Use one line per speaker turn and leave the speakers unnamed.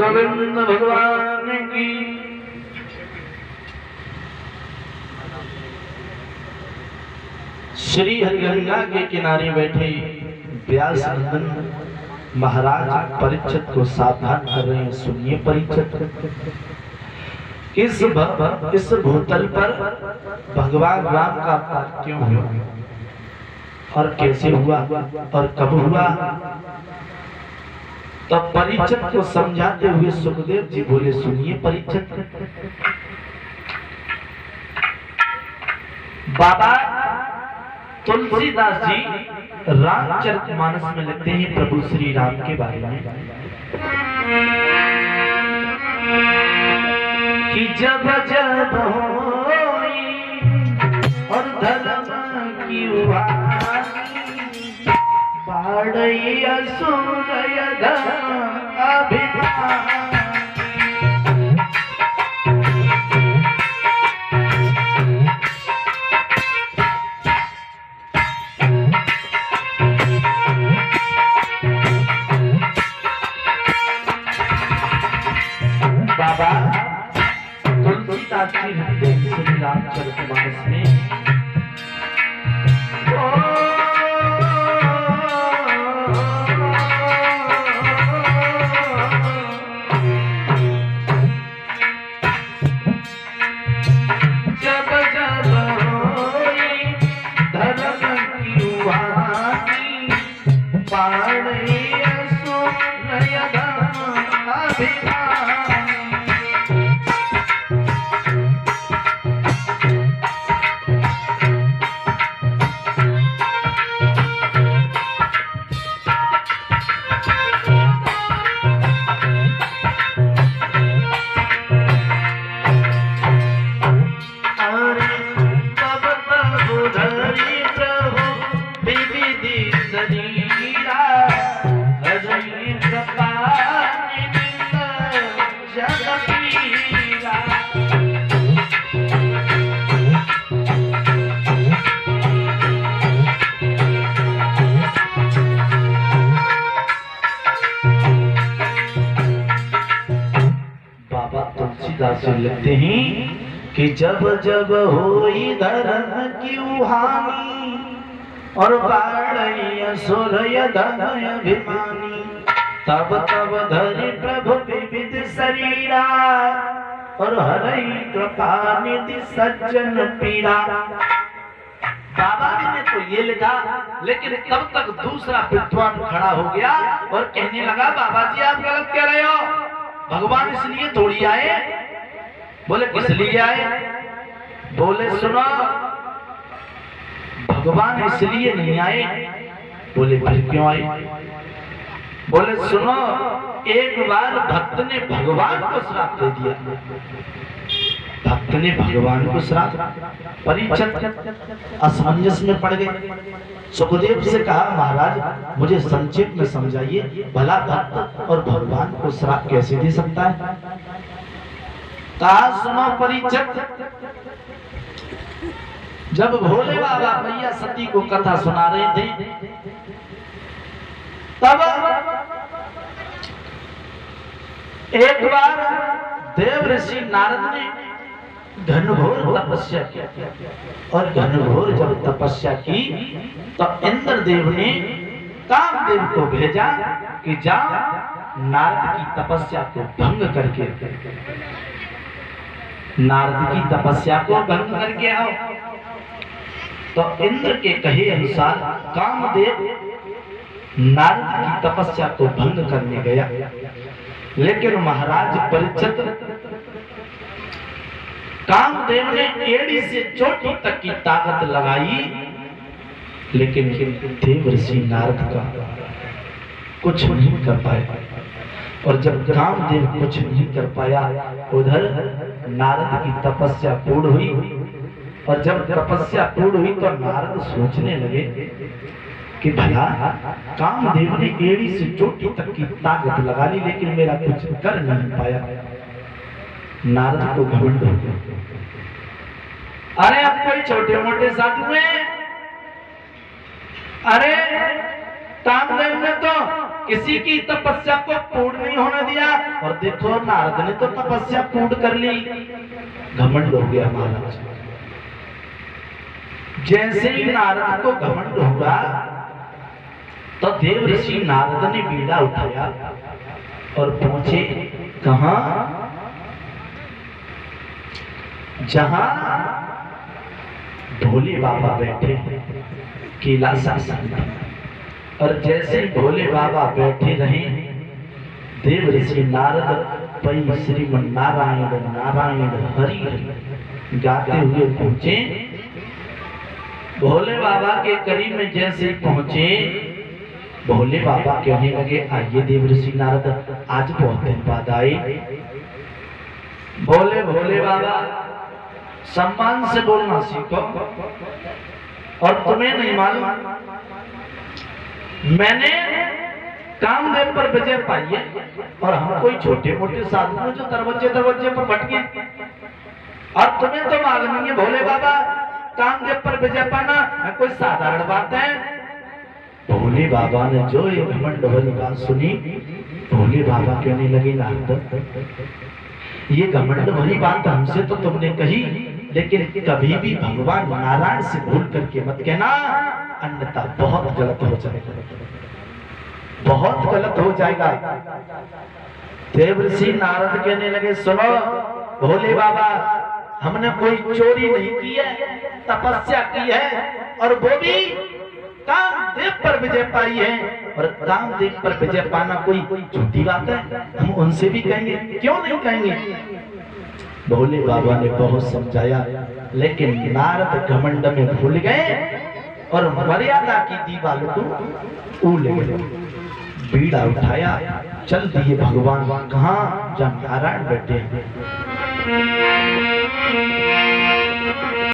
गोविंद भगवान की। श्री हरिगंगा के किनारे बैठे व्यास नंदन महाराज परीक्षित को सावधान कर रहे हैं। सुनिए परीक्षित, इस भूतल पर भगवान राम का अवतार क्यों हुआ और कैसे हुआ और कब हुआ? तब परीक्षित को समझाते हुए सुखदेव जी बोले, सुनिए परीक्षित, बाबा तुलसीदास जी रामचरितमानस में लिखते हैं प्रभु श्री राम के बारे में कि जब जब होई और धर्म की बाढ़ई असुर अभिमान। बाबा तुलसीदास जी लिखते हैं श्री रामचरितमानस में, लिखते हैं कि जब जब होई धर्म की उहानी और बाढ़ई असुर अभिमानी, तब तब धरि प्रभु विविध शरीरा और हरई कृपा निधि सज्जन पीड़ा। बाबा जी ने तो ये लिखा, लेकिन तब तक दूसरा विद्वान खड़ा हो गया और कहने लगा, बाबा जी आप गलत कह रहे हो, भगवान इसलिए थोड़ी आए। बोले किस लिए आए? बोले सुनो, भगवान इसलिए नहीं आए। बोले फिर क्यों आए? बोले सुनो, एक बार भक्त ने भगवान को श्राप दे दिया। भक्त ने भगवान को श्राप, परीक्षित असमंजस में पड़ गए। सुखदेव से कहा, महाराज मुझे संक्षेप में समझाइए, भला भक्त और भगवान को श्राप कैसे दे सकता है? कहा, सुनो परीक्षित, जब भोले बाबा मैया सती को कथा सुना रहे थे, तब एक बार देव ऋषि नारद ने घनघोर तपस्या की, और घनघोर जब तपस्या की तो इंद्रदेव ने कामदेव को भेजा कि जाओ नारद की तपस्या को भंग करके, नारद की तपस्या को भंग करके आओ। तो इंद्र के कहे अनुसार कामदेव नारद की तपस्या को भंग करने गया, लेकिन महाराज परीक्षित, कामदेव ने एड़ी से चोटी तक की ताकत लगाई, लेकिन देव ऋषि नारद का कुछ नहीं कर पाए। और जब कामदेव कुछ नहीं कर पाया, उधर नारद की तपस्या पूर्ण हुई, और जब तपस्या पूर्ण हुई तो नारद सोचने लगे कि भला कामदेव ने एड़ी से चोटी तक की ताकत लगा ली, लेकिन मेरा कुछ कर नहीं पाया। नारद को घमंड हो गया, अरे अब कोई छोटे मोटे साधु हैं, अरे कामदेव ने तो किसी की तपस्या को पूर्ण नहीं होने दिया। और देखो नारद ने तो तपस्या पूर्ण कर ली, घमंड हो गया महाराज। जैसे ही नारद को घमंड हुआ तो देव ऋषि नारद ने बीड़ा उठाया और पहुंचे कहां? जहां भोले बाबा बैठे कैलाश आसन में। और जैसे ही भोले बाबा बैठे रहे, देव ऋषि नारद पै श्रीमन नारायण नारायण हरि हरि गाते हुए पहुंचे। भोले बाबा के करीब में जैसे ही पहुंचे, भोले बाबा कहने लगे, आइए देव ऋषि नारद, आज बहुत दिन बाद आए। भोले बाबा सम्मान से बोलना सीखो। और तुम्हें नहीं मालूम, मैंने कामदेव पर विजय पाई है और हम कोई छोटे मोटे साधु जो दरवाजे पर भटके। और तुम्हें तो मालूम नहीं है भोले बाबा, कामदेव पर विजय पाना कोई साधारण बात है। भोले बाबा ने जो ये घमंड वाली बात सुनी, भोले बाबा कहने लगे, नारद ये घमंड वाली बात हमसे तो तुमने कही, लेकिन कभी भी भगवान नारायण से भूल करके मत कहना, अन्यथा बहुत गलत हो जाएगा, बहुत गलत हो जाएगा। देव ऋषि नारद कहने लगे, सुनो भोले बाबा, हमने कोई चोरी नहीं की है, तपस्या की है, और वो भी कामदेव पर विजय पाई है। और कामदेव पर विजय पाना कोई झूठी बात है? हम उनसे भी कहेंगे, क्यों नहीं कहेंगे? भोले बाबा ने बहुत समझाया, लेकिन नारद घमंड में भूल गए और मर्यादा की दीवार को उल गए। बीड़ा उठाया, चल दिए भगवान कहाँ? जहाँ नारायण बैठे हैं।